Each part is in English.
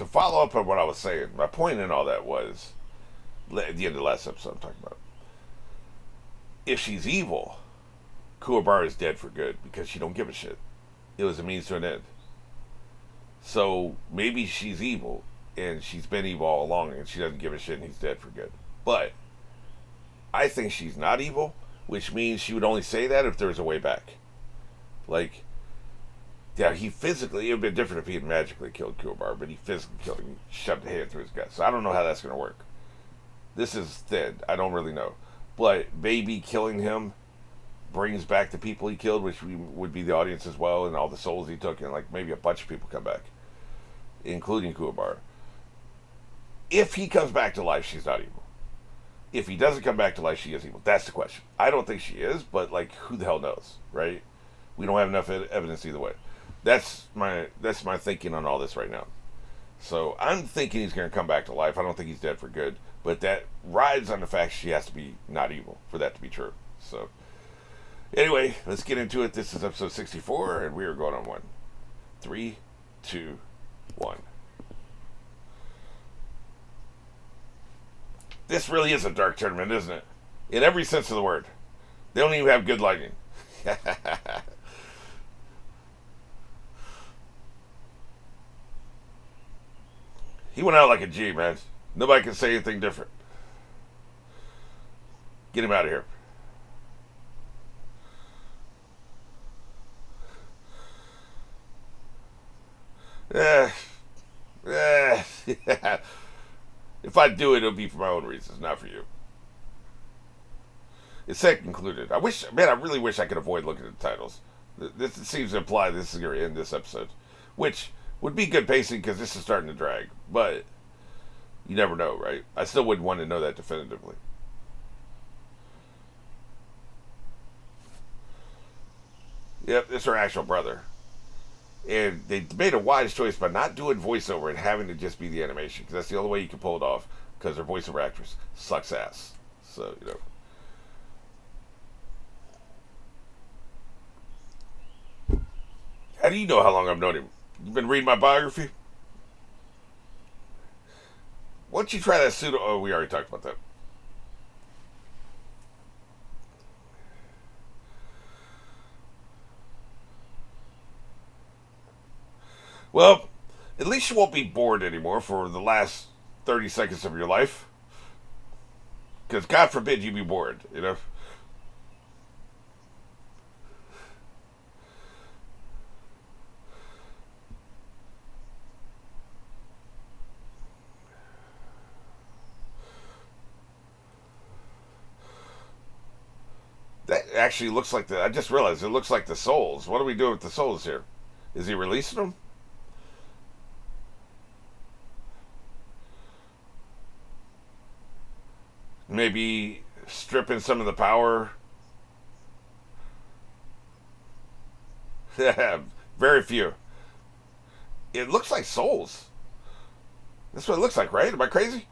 to follow up on what I was saying, my point in all that was at the end of the last episode I'm talking about. If she's evil, Kuwabara is dead for good because she don't give a shit. It was a means to an end. So maybe she's evil and she's been evil all along and she doesn't give a shit and he's dead for good. But I think she's not evil, which means she would only say that if there was a way back. Like, yeah, he physically, it would have been different if he had magically killed Kuwabara, but he physically killed him. He shoved a hand through his gut. So I don't know how that's going to work. This is thin. I don't really know. But maybe killing him brings back the people he killed, which would be the audience as well, and all the souls he took, and like maybe a bunch of people come back, including Kuwabara. If he comes back to life, she's not evil. If he doesn't come back to life, she is evil. That's the question. I don't think she is, but like, who the hell knows, right? We don't have enough evidence either way. That's my thinking on all this right now. So I'm thinking he's going to come back to life. I don't think he's dead for good, but that rides on the fact she has to be not evil for that to be true. So anyway, let's get into it. This is episode 64, and we are going on one. 3, 2, 1. This really is a dark tournament, isn't it? In every sense of the word. They don't even have good lighting. He went out like a G, man. Nobody can say anything different. Get him out of here. Yeah. If I do it, it'll be for my own reasons, not for you. It said concluded. I really wish I could avoid looking at the titles. This seems to imply this is going to end this episode, which would be good pacing because this is starting to drag. But you never know, right? I still wouldn't want to know that definitively. Yep, this is her actual brother. And they made a wise choice by not doing voiceover and having to just be the animation, because that's the only way you can pull it off, because their voiceover actress sucks ass. So, you know. How do you know how long I've known him? You've been reading my biography? Why don't you try that pseudo... Oh, we already talked about that. Well, at least you won't be bored anymore for the last 30 seconds of your life. Because God forbid you be bored, you know? That actually looks like I just realized it looks like the souls. What are we doing with the souls here? Is he releasing them? Maybe stripping some of the power. Very few. It looks like souls. That's what it looks like, right? Am I crazy?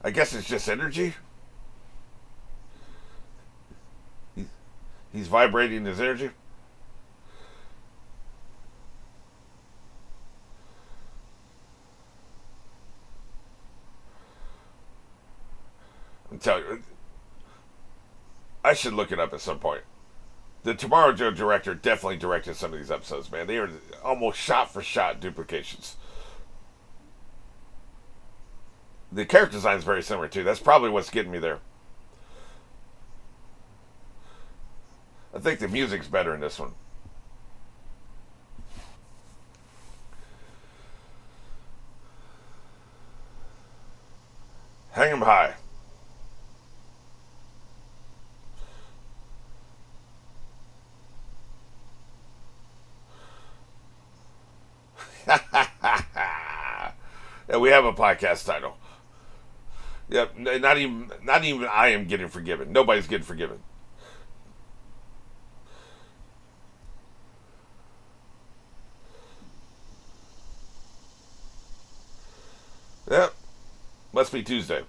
I guess it's just energy. He's vibrating his energy. I'm telling you, I should look it up at some point. The Tomorrow Joe director definitely directed some of these episodes, man. They are almost shot for shot duplications. The character design is very similar too. That's probably what's getting me there. I think the music's better in this one. Hang 'em high. Yeah, we have a podcast title. Yep, not even I am getting forgiven. Nobody's getting forgiven. Yep, must be Tuesday.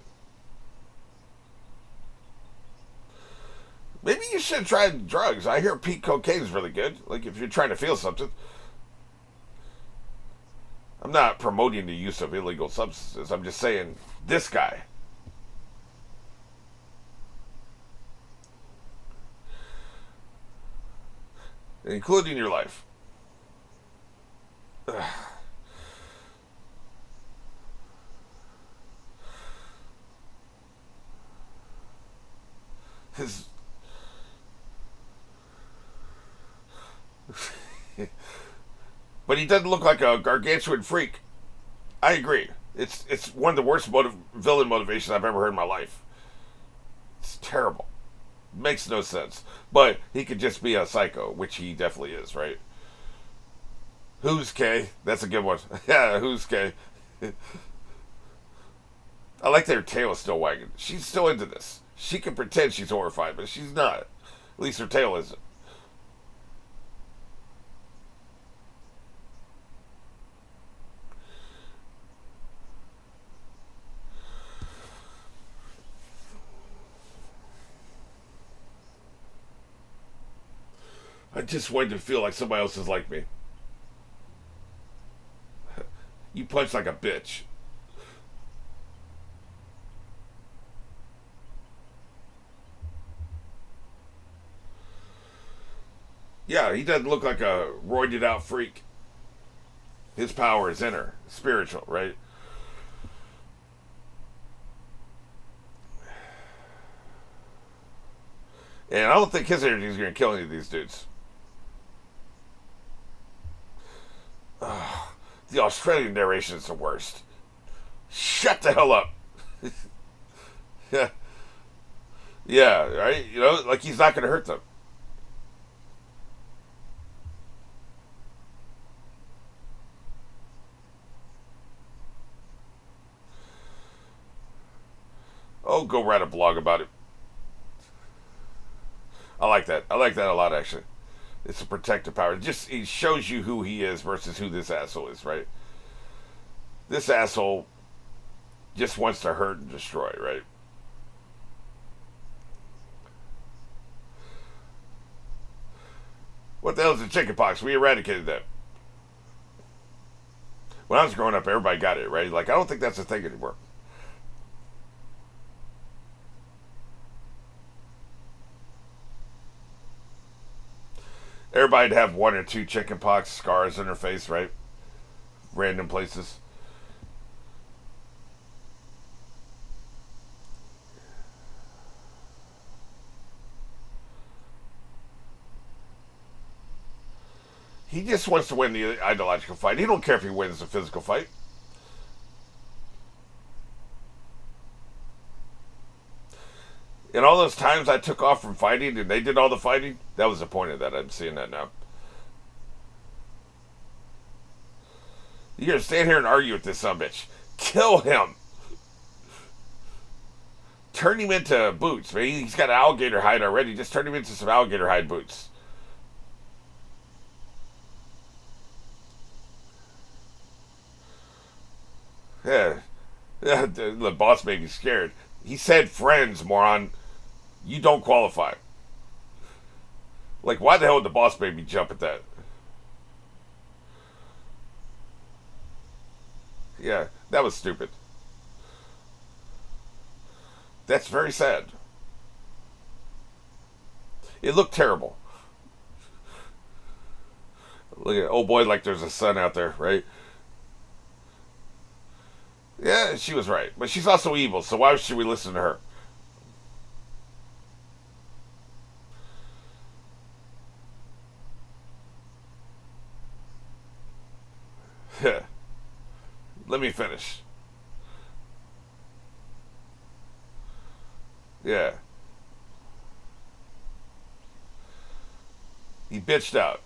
Maybe you should try drugs. I hear peak cocaine is really good. Like if you're trying to feel something. I'm not promoting the use of illegal substances. I'm just saying this guy. Including your life. Ugh. His but he doesn't look like a gargantuan freak. I agree. It's one of the worst villain motivations I've ever heard in my life. It's terrible. Makes no sense. But he could just be a psycho, which he definitely is, right? Who's K? That's a good one. Yeah, who's K? I like that her tail is still wagging. She's still into this. She can pretend she's horrified, but she's not. At least her tail isn't. I just wanted to feel like somebody else is like me. You punch like a bitch. Yeah, he doesn't look like a roided out freak. His power is inner, spiritual, right? And I don't think his energy is going to kill any of these dudes. Ugh, the Australian narration is the worst. Shut the hell up. Yeah, yeah, right. You know, like he's not going to hurt them. Oh, go write a blog about it. I like that. I like that a lot, actually. It's a protective power. It shows you who he is versus who this asshole is, right? This asshole just wants to hurt and destroy, right? What the hell is the chickenpox? We eradicated that. When I was growing up, everybody got it, right? Like, I don't think that's a thing anymore. Everybody'd have one or two chickenpox scars on their face, right? Random places. He just wants to win the ideological fight. He don't care if he wins the physical fight. And all those times I took off from fighting and they did all the fighting, that was the point of that. I'm seeing that now. You're going to stand here and argue with this son of a bitch. Kill him. Turn him into boots, man. He's got an alligator hide already. Just turn him into some alligator hide boots. Yeah. The boss made me scared. He said friends, moron. You don't qualify. Like, why the hell would the boss baby jump at that? Yeah, that was stupid. That's very sad. It looked terrible. Look at, oh boy, like there's a sun out there, right? Yeah, she was right. But she's also evil, so why should we listen to her? Let me finish. Yeah. He bitched out.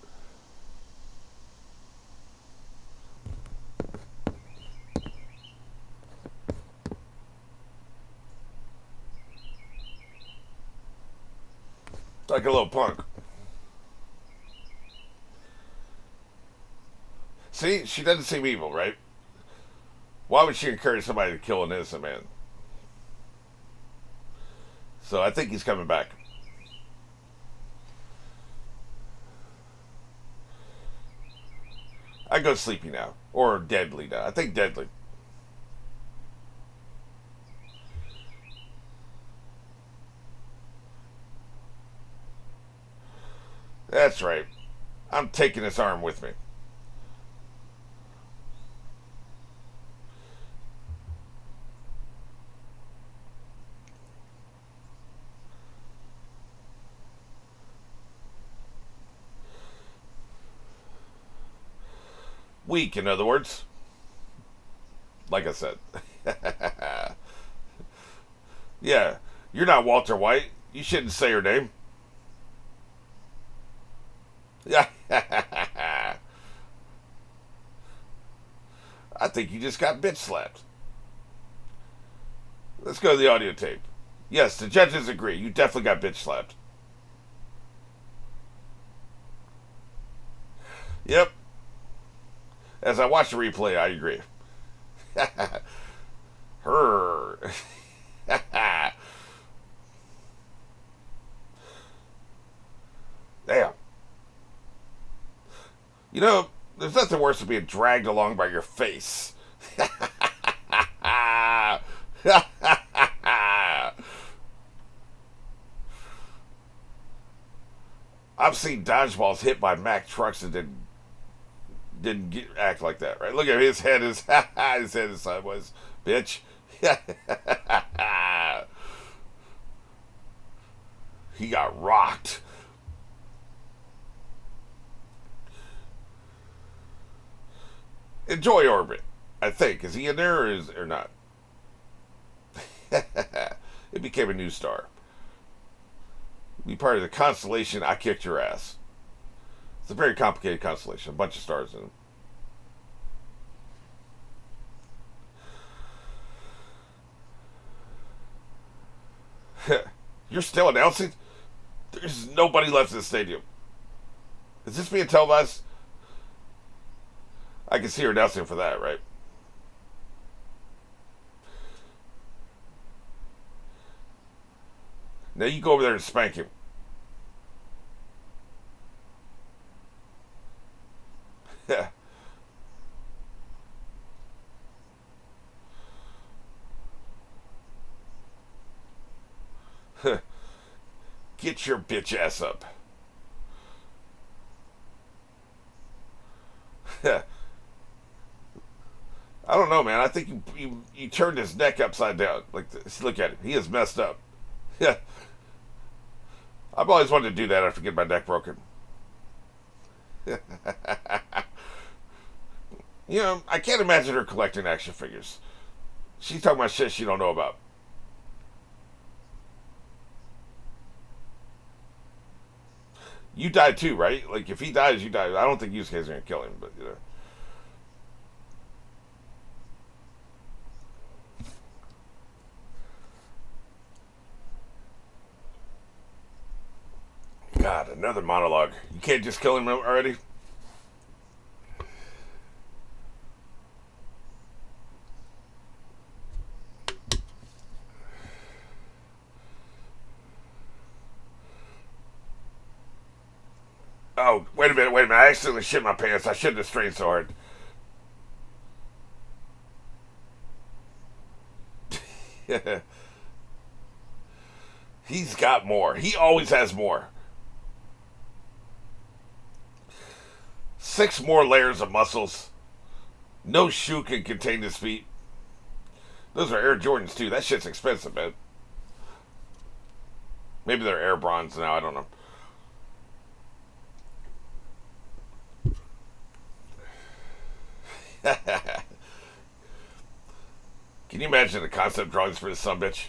Like a little punk. See, she doesn't seem evil, right? Why would she encourage somebody to kill an innocent man? So I think he's coming back. I go sleepy now. Or deadly now. I think deadly. That's right. I'm taking this arm with me. Weak, in other words. Like I said. Yeah, you're not Walter White. You shouldn't say her name. Yeah. I think you just got bitch slapped. Let's go to the audio tape. Yes, the judges agree. You definitely got bitch slapped. Yep. As I watch the replay, I agree. Her. Damn. You know, there's nothing worse than being dragged along by your face. I've seen dodgeballs hit by Mack trucks that act like that, right? Look at his head is his head is sideways, bitch. He got rocked. Enjoy Orbit. I think is he in there or not? It became a new star. Be part of the constellation. I kicked your ass. It's a very complicated constellation. A bunch of stars in it. You're still announcing? There's nobody left in the stadium. Is this being televised? I can see her announcing for that, right? Now you go over there and spank him. Yeah. Get your bitch ass up. I don't know, man. I think you turned his neck upside down. Like, this. Look at him. He is messed up. Yeah. I've always wanted to do that after getting my neck broken. You know, I can't imagine her collecting action figures. She's talking about shit she don't know about. You die too, right? Like, if he dies, you die. I don't think Yusuke's gonna kill him, but, you know. God, another monologue. You can't just kill him already? Oh, wait a minute. I accidentally shit my pants. I shouldn't have strained so hard. He's got more. He always has more. 6 more layers of muscles. No shoe can contain his feet. Those are Air Jordans too. That shit's expensive, man. Maybe they're Air Bronze now. I don't know. Can you imagine the concept drawings for this sumbitch?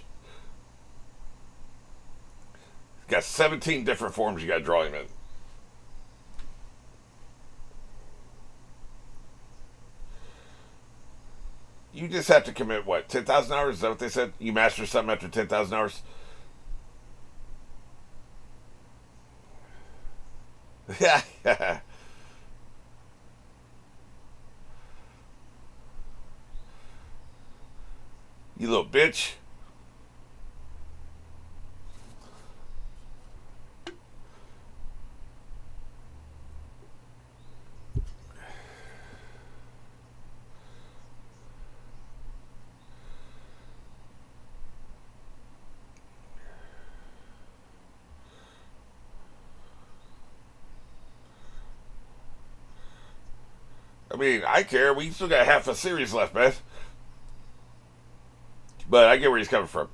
He's got 17 different forms you got to draw him in. You just have to commit what, 10,000 hours? Is that what they said? You master something after 10,000 hours? Yeah. You little bitch. mean, I care. We still got half a series left, man. But I get where he's coming from.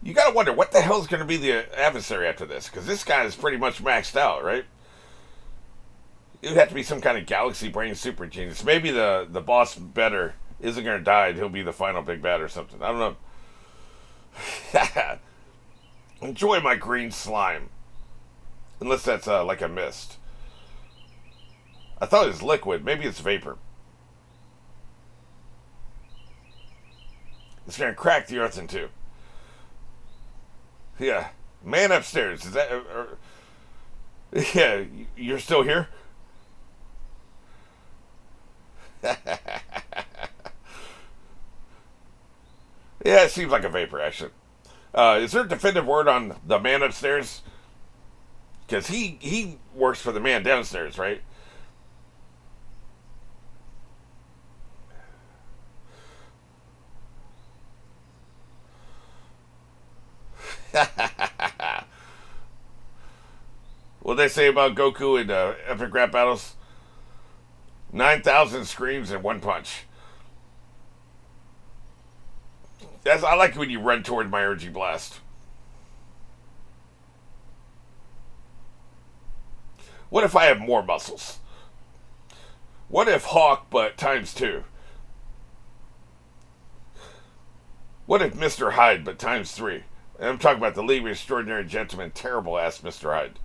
You gotta wonder, what the hell is going to be the adversary after this? Because this guy is pretty much maxed out, right? It would have to be some kind of galaxy brain super genius. Maybe the boss better isn't going to die and he'll be the final big bad or something. I don't know. Enjoy my green slime. Unless that's like a mist. I thought it was liquid. Maybe it's vapor. It's going to crack the earth in two. Yeah. Man upstairs. Is that... yeah, you're still here? Yeah, it seems like a vapor, actually. Is there a definitive word on the man upstairs? Because he works for the man downstairs, right? What they say about Goku in epic rap battles? 9,000 screams in one punch. I like when you run toward my energy blast. What if I have more muscles? What if Hawk, but times two? What if Mr. Hyde, but times three? And I'm talking about the League of Extraordinary Gentlemen, terrible ass Mr. Hyde.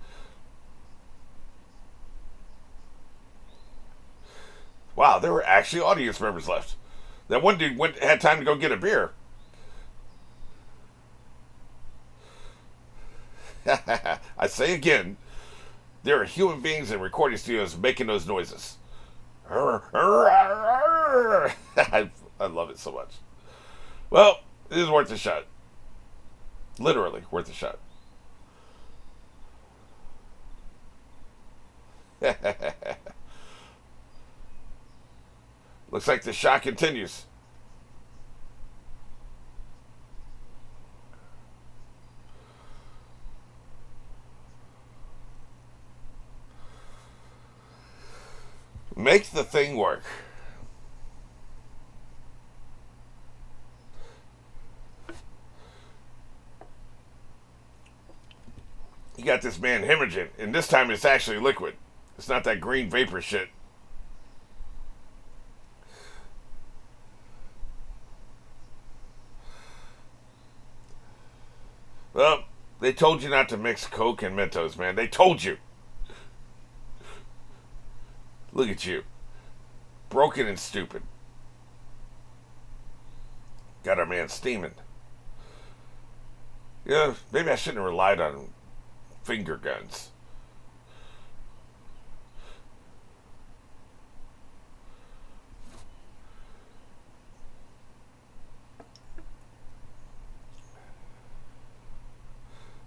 Wow, there were actually audience members left. That one dude had time to go get a beer. I say again, there are human beings in recording studios making those noises. I love it so much. Well, it is worth a shot. Literally worth a shot. Looks like the shot continues. Make the thing work. You got this man hemorrhaging, and this time it's actually liquid. It's not that green vapor shit. Well, they told you not to mix Coke and Mentos, man. They told you. Look at you. Broken and stupid. Got our man steaming. Yeah, maybe I shouldn't have relied on finger guns.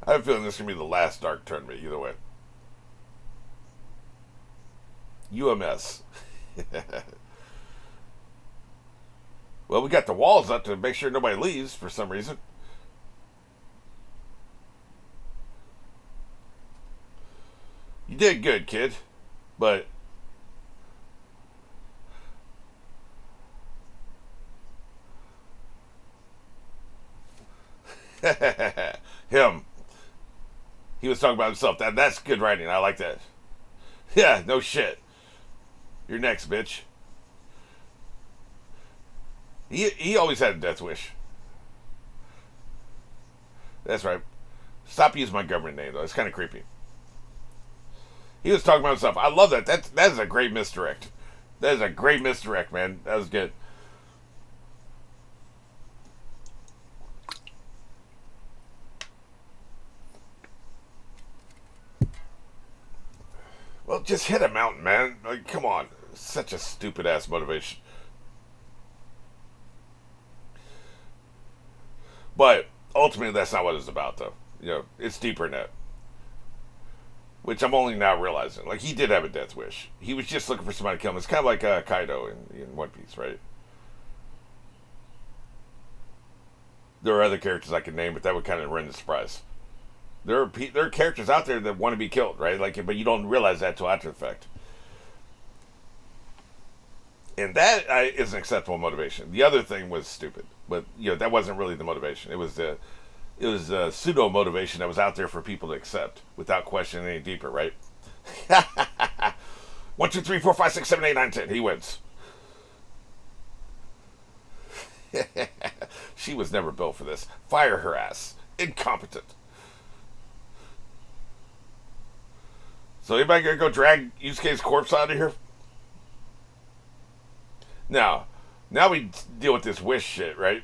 I have a feeling this is going to be the last Dark Tournament, either way. UMS. Well, we got the walls up to make sure nobody leaves for some reason. You did good, kid. But... him. He was talking about himself. That's good writing. I like that. Yeah, no shit. You're next, bitch. He always had a death wish. That's right. Stop using my government name, though. It's kind of creepy. He was talking about himself. I love that. That is a great misdirect. That is a great misdirect, man. That was good. Well, just hit a mountain, man. Like, come on. Such a stupid ass motivation. But ultimately, that's not what it's about, though. You know, it's deeper than that. Which I'm only now realizing. Like, he did have a death wish. He was just looking for somebody to kill him. It's kind of like Kaido in One Piece, right? There are other characters I could name, but that would kind of ruin the surprise. There are characters out there that want to be killed, right? Like, but you don't realize that till after the fact. And that is an acceptable motivation. The other thing was stupid, but that wasn't really the motivation. It was a pseudo motivation that was out there for people to accept without questioning any deeper, right? 1, 2, 3, 4, 5, 6, 7, 8, 9, 10. He wins. She was never built for this. Fire her ass. Incompetent. So anybody gonna go drag Yusuke's corpse out of here? Now we deal with this wish shit, right?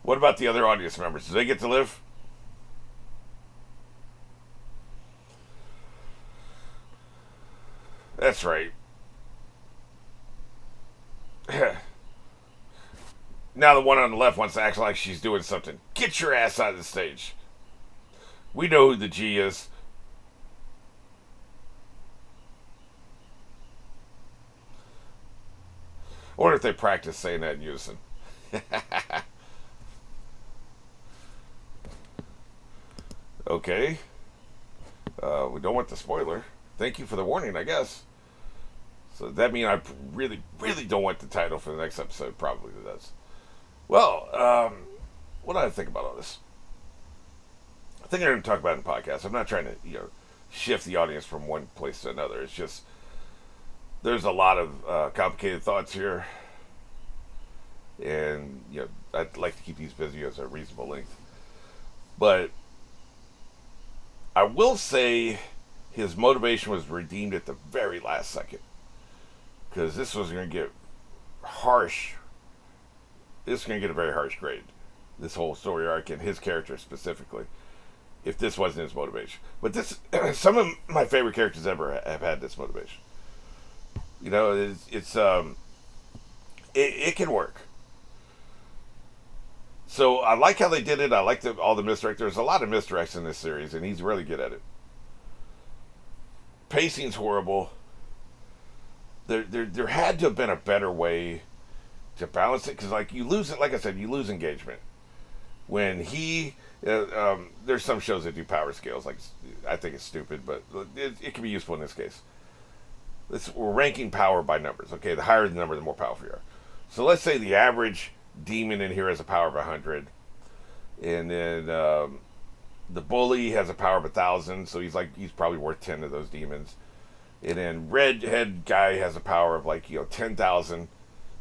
What about the other audience members? Do they get to live? That's right. Now the one on the left wants to act like she's doing something. Get your ass out of the stage. We know who the G is. I wonder if they practice saying that in unison. Okay. We don't want the spoiler. Thank you for the warning, I guess. So that means I really, really don't want the title for the next episode. Probably does. Well, what do I think about all this? I think I'm going to talk about it in podcasts. I'm not trying to, shift the audience from one place to another. It's just there's a lot of complicated thoughts here, and I'd like to keep these videos at a reasonable length. But I will say his motivation was redeemed at the very last second, because this was going to get harsh. This is going to get a very harsh grade. This whole story arc and his character specifically, if this wasn't his motivation. But this, some of my favorite characters ever have had this motivation. It can work. So I like how they did it. I like all the misdirect. There's a lot of misdirects in this series, and he's really good at it. Pacing's horrible. There had to have been a better way to balance it, because you lose it. Like I said, you lose engagement when there's some shows that do power scales. I think it's stupid, but it can be useful in this case. We're ranking power by numbers. Okay, the higher the number, the more powerful you are. So let's say the average demon in here has a power of 100, and then the bully has a power of 1,000. So he's probably worth 10 of those demons. And then redhead guy has a power of 10,000.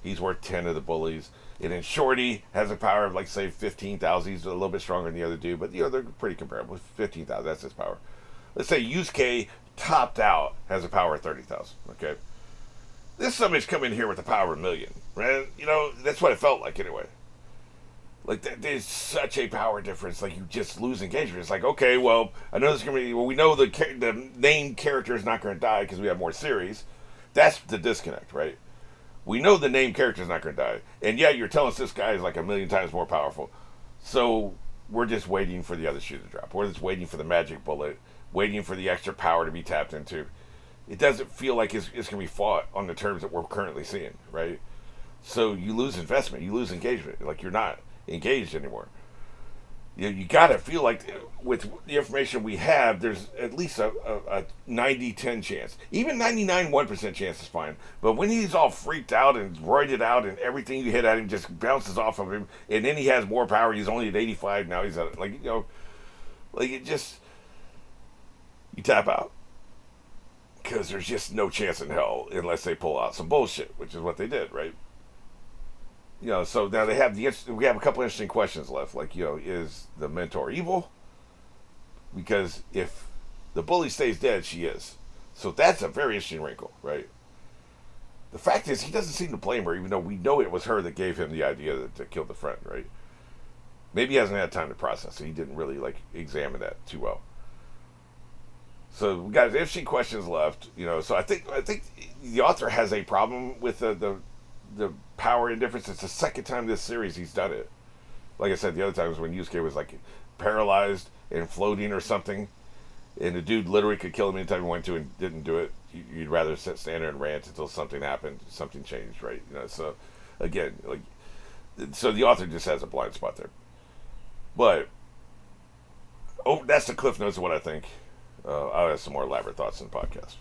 He's worth 10 of the bullies. And then Shorty has a power of say 15,000. He's a little bit stronger than the other dude, but they're pretty comparable. 15,000, that's his power. Let's say Yusuke topped out has a power of 30,000. Okay, this somebody's come in here with a power of 1,000,000, right? That's what it felt like anyway. There's such a power difference. You just lose engagement. It's okay, well, I know this is gonna be. Well, we know the named character is not going to die because we have more series. That's the disconnect, right? We know the named character is not going to die, and yet you're telling us this guy is 1,000,000 times more powerful. So we're just waiting for the other shoe to drop. We're just waiting for the magic bullet, waiting for the extra power to be tapped into. It doesn't feel like it's going to be fought on the terms that we're currently seeing, right? So you lose investment, you lose engagement. You're not engaged anymore. You got to feel like with the information we have, there's at least a 90-10 chance. Even 99-1% chance is fine. But when he's all freaked out and roided out and everything you hit at him just bounces off of him, and then he has more power, he's only at 85 now, he's at, it just, you tap out. Because there's just no chance in hell unless they pull out some bullshit, which is what they did, right? So now we have a couple interesting questions left. Is the mentor evil? Because if the bully stays dead, she is. So that's a very interesting wrinkle, right? The fact is, he doesn't seem to blame her, even though we know it was her that gave him the idea to kill the friend, right? Maybe he hasn't had time to process it. He didn't really examine that too well. So we got interesting questions left. So I think the author has a problem with the power indifference. It's the second time this series he's done it. Like I said, the other time was when Yusuke was paralyzed and floating or something, and the dude literally could kill him anytime he wanted to and didn't do it. You'd rather stand there and rant until something happened, something changed, right? So again, like, so the author just has a blind spot there. But that's the cliff notes of what I think. I'll have some more elaborate thoughts in the podcast.